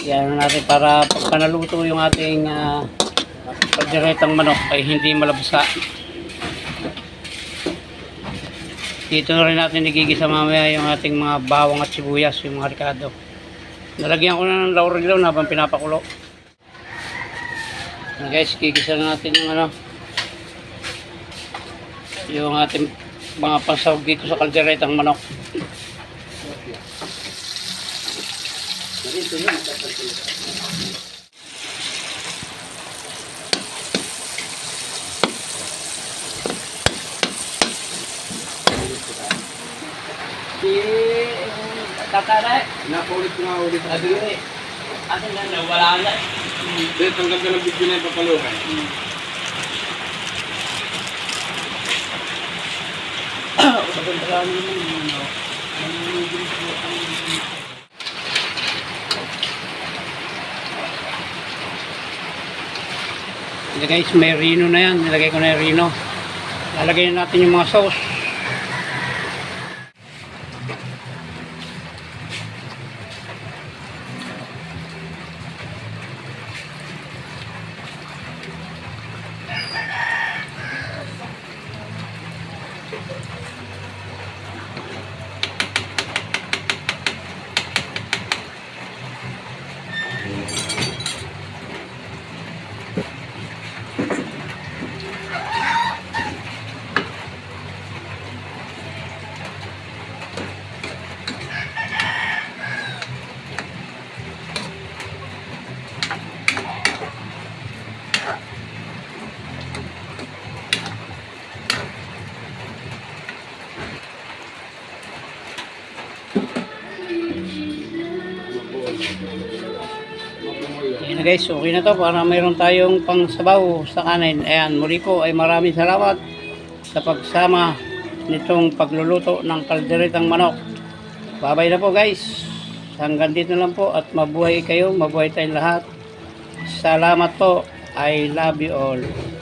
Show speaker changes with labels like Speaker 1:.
Speaker 1: Yan natin para pagka naluto yung ating kalderetang manok ay hindi malabsa. Dito na rin natin igigisa mamaya yung ating mga bawang at sibuyas, yung mga ricado. Nalagyan ko na ng laurel daw habang pinapakulo. Guys, gigisa na natin yung ating mga pansahog dito sa kalderetang manok. Tatara,
Speaker 2: Napaulit ko nga ulit.
Speaker 1: sabi ko atin na wala na.
Speaker 2: Dahil tanggap ka ng video na yung papalukan.
Speaker 1: Ito guys, may rino na yan. Nilagay ko na yung rino. Lalagay natin yung mga sauce. Ayan na guys, okay na to para mayroon tayong pang sabaw sa kanin. Ayan, muli po ay maraming salamat sa pagsama nitong pagluluto ng kalderetang manok. Babay na po guys. Hanggang dito lang po at mabuhay kayo, mabuhay tayong lahat. Salamat po. I love you all.